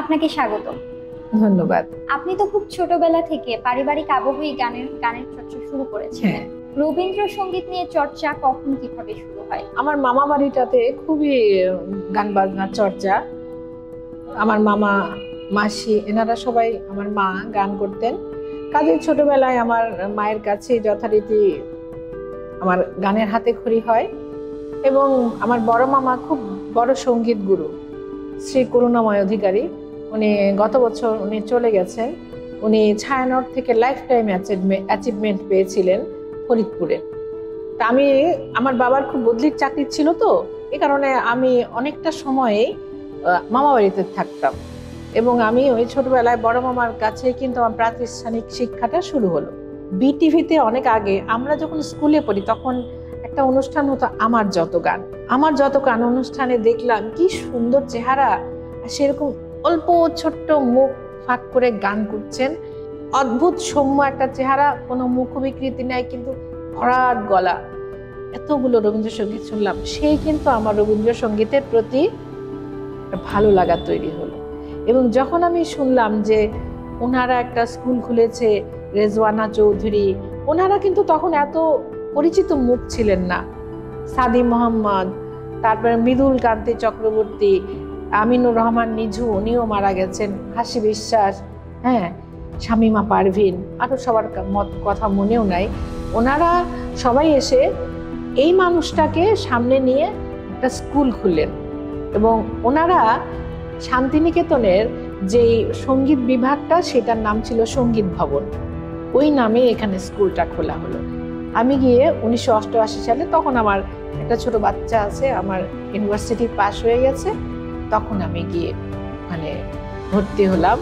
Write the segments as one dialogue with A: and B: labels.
A: আপনাকে স্বাগত।
B: ধন্যবাদ।
A: আপনি তো খুব ছোটবেলা থেকে পারিবারিক আবহেই গানের চর্চা শুরু করেছেন।
B: হ্যাঁ,
A: রবীন্দ্রসঙ্গীত নিয়ে চর্চা কখন কিভাবে শুরু হয়?
B: আমার মামা বাড়িটাতে খুবই গান বাজনার চর্চা। আমার মামা, মাসি এনারা সবাই, আমার মা গান করতেন। কাজেই ছোটবেলায় আমার মায়ের কাছে যথারীতি আমার গানের হাতেখড়ি হয়। এবং আমার বড় মামা খুব বড় সঙ্গীত গুরু, শ্রী করুণাময় অধিকারী। উনি গত বছর উনি চলে গেছেন। উনি ছায়ানট থেকে লাইফ টাইম অ্যাচিভমেন্ট পেয়েছিলেন ফরিদপুরে। তা আমি, আমার বাবার খুব বদলির চাকরি ছিল, তো এই কারণে আমি অনেকটা সময়ে মামা বাড়িতে থাকতাম। এবং আমি ওই ছোটবেলায় বড় মামার কাছে কিন্তু আমার প্রাতিষ্ঠানিক শিক্ষাটা শুরু হলো। বিটিভিতে অনেক আগে আমরা যখন স্কুলে পড়ি তখন একটা অনুষ্ঠান হতো আমার যত গান। আমার যত গান অনুষ্ঠানে দেখলাম কি সুন্দর চেহারা, সেরকম অল্প ছোট্ট মুখ ফাঁক করে গান করছেন। অদ্ভুত সৌম্য একটা চেহারা, কোনো মুখ বিকৃতি নাই, কিন্তু ভরাট গলা। এতগুলো রবীন্দ্রসঙ্গীত শুনলাম, সেই কিন্তু আমার রবীন্দ্রসঙ্গীতের প্রতি ভালো লাগা তৈরি হলো। এবং যখন আমি শুনলাম যে ওনারা একটা স্কুল খুলেছে, রেজওয়ানা চৌধুরী, ওনারা কিন্তু তখন এত পরিচিত মুখ ছিলেন না। সাদি মোহাম্মদ, তারপরে মৃদুল কান্তি চক্রবর্তী, আমিনুর রহমান নিঝু, উনিও মারা গেছেন, হাসি বিশ্বাস, হ্যাঁ, শামীমা পারভিন, আরও সবার কথা মনেও নাই। ওনারা সবাই এসে এই মানুষটাকে সামনে নিয়ে একটা স্কুল খুললেন। এবং ওনারা শান্তিনিকেতনের যে সঙ্গীত বিভাগটা, সেটার নাম ছিল সঙ্গীত ভবন, ওই নামে এখানে স্কুলটা খোলা হলো। আমি গিয়ে 1988 সালে, তখন আমার একটা ছোট বাচ্চা আছে, আমার ইউনিভার্সিটি পাস হয়ে গেছে, তখন আমি গিয়ে ওখানে ভর্তি হলাম,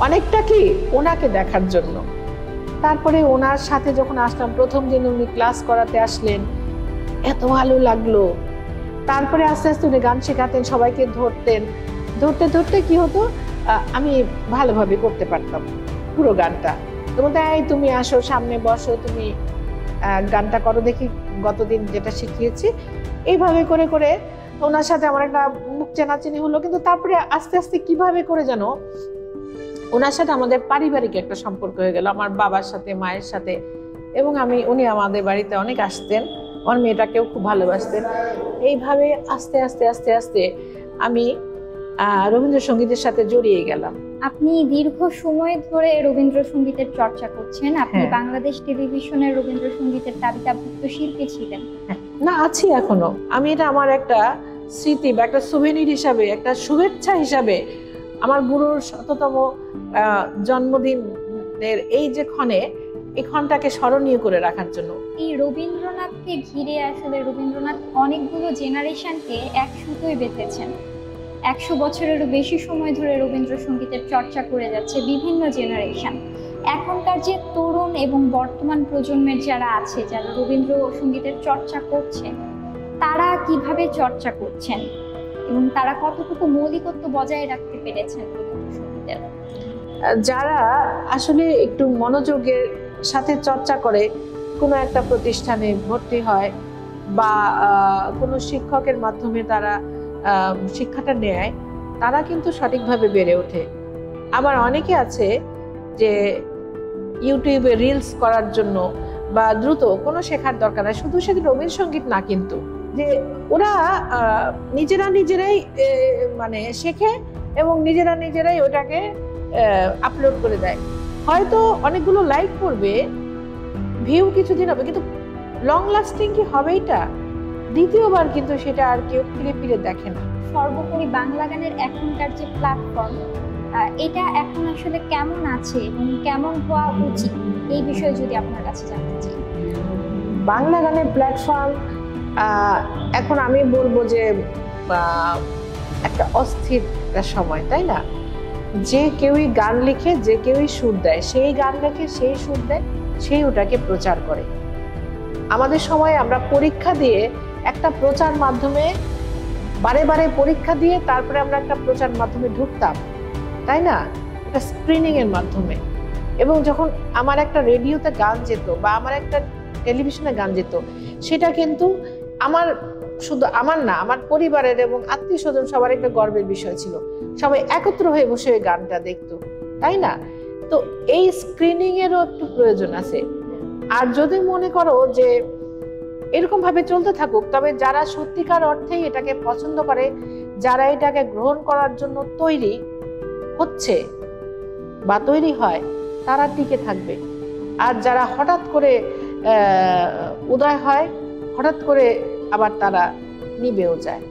B: অনেকটা কি ওনাকে দেখার জন্য। তারপরে ওনার সাথে যখন আসলাম, প্রথম দিন উনি ক্লাস করাতে আসলেন, এত ভালো লাগলো। তারপরে আস্তে আস্তে উনি গান শেখাতেন, সবাইকে ধরতেন। ধরতে ধরতে কি হতো, আমি ভালোভাবে করতে পারতাম পুরো গানটা। তো বলতে, এই তুমি আসো, সামনে বসো, তুমি গানটা করো দেখি, গতদিন যেটা শিখিয়েছি। এইভাবে করে করে ওনার সাথে আমার একটা মুখ চেনাচেনি হলো। কিন্তু তারপরে আস্তে আস্তে কিভাবে করে যেন ওনার সাথে আমাদের পারিবারিক একটা সম্পর্ক হয়ে গেল, আমার বাবার সাথে, মায়ের সাথে। এবং উনি আমাদের বাড়িতে অনেক আসতেন, আমার মেয়েটাকেও খুব ভালোবাসতেন। এইভাবে আস্তে আস্তে আস্তে আস্তে আমি রবীন্দ্রসঙ্গীতের সাথে জড়িয়ে গেলাম।
A: আপনি দীর্ঘ সময় ধরে রবীন্দ্রসঙ্গীতের চর্চা করছেন। আপনি বাংলাদেশ টেলিভিশনের রবীন্দ্রসঙ্গীতের তালিকাভুক্ত শিল্পী ছিলেন।
B: না, আছি এখনো। আমি এটা আমার একটা স্মৃতি বা একটা সুভেনির হিসাবে, একটা শুভেচ্ছা হিসাবে, আমার গুরুর শততম জন্মদিনের এই যে ক্ষণে, এই ক্ষণটাকে স্মরণীয় করে রাখার জন্য।
A: এই রবীন্দ্রনাথকে ঘিরে আসলে রবীন্দ্রনাথ অনেকগুলো জেনারেশনকে এক সুতোয় বেঁধেছেন। 100 বছরেরও বেশি সময় ধরে রবীন্দ্রসঙ্গীতের চর্চা করে যাচ্ছে বিভিন্ন জেনারেশন। এখনকার যে তরুণ এবং বর্তমান প্রজন্মের যারা আছে, যারা রবীন্দ্রসঙ্গীতের চর্চা করছে, তারা কিভাবে চর্চা করছেন এবং তারা কতটুকু মৌলিকত্ব বজায় রাখতে পেরেছেন রবীন্দ্রসঙ্গীতের?
B: যারা আসলে একটু মনোযোগের সাথে চর্চা করে, কোনো একটা প্রতিষ্ঠানে ভর্তি হয় বা কোনো শিক্ষকের মাধ্যমে তারা শিক্ষাটা নেয়, তারা কিন্তু সঠিকভাবে বেড়ে ওঠে। আবার অনেকে আছে যে ইউটিউবে রিলস করার জন্য বা দ্রুত কোনো শেখার দরকার নাই, শুধু শুধু রবীন্দ্রসঙ্গীত না, কিন্তু যে ওরা নিজেরাই মানে শেখে এবং নিজেরাই ওটাকে আপলোড করে দেয়। হয়তো অনেকগুলো লাইক করবে, ভিউ কিছুদিন হবে, কিন্তু লং লাস্টিং কি হবে এটা? দ্বিতীয়বার কিন্তু সেটা আর কেউ ফিরে ফিরে দেখে না।
A: সর্বোপরি বাংলা গানের এখনকার যে প্ল্যাটফর্ম, এটা এখন আসলে কেমন আছে এবং কেমন হওয়া উচিত, এই বিষয়ে যদি আপনার কাছে জানতে চাই।
B: বাংলা গানের প্ল্যাটফর্ম এখন আমি বলবো যে একটা অস্থির সময়, তাই না? যে কেউই গান লিখে, যে কেউই সুর দেয়, সেই গান লেখে, সেই সুর দেয়, সেই ওটাকে প্রচার করে। আমাদের সময় আমরা পরীক্ষা দিয়ে একটা প্রচার মাধ্যমে, বারে বারে পরীক্ষা দিয়ে তারপরে আমরা একটা প্রচার মাধ্যমে ঢুকতাম, তাই না? একটা স্ক্রিনিং এর মাধ্যমে। এবং যখন আমার একটা রেডিওতে গান যেত বা আমার একটা টেলিভিশনে গান যেত, সেটা কিন্তু আমার, শুধু আমার না, আমার পরিবারের এবং আত্মীয় স্বজন সবার একটা গর্বের বিষয় ছিল। সবাই একত্র হয়ে বসে ওই গানটা দেখতো, তাই না? তো এই স্ক্রিনিং এরও একটু প্রয়োজন আছে। আর যদি মনে করো যে এরকম ভাবে চলতে থাকুক, তবে যারা সত্যিকার অর্থেই এটাকে পছন্দ করে, যারা এটাকে গ্রহণ করার জন্য তৈরি হচ্ছে বা তৈরি হয়, তারা টিকে থাকবে। আর যারা হঠাৎ করে উদয় হয়, হঠাৎ করে আবার তারা নিবেও যায়।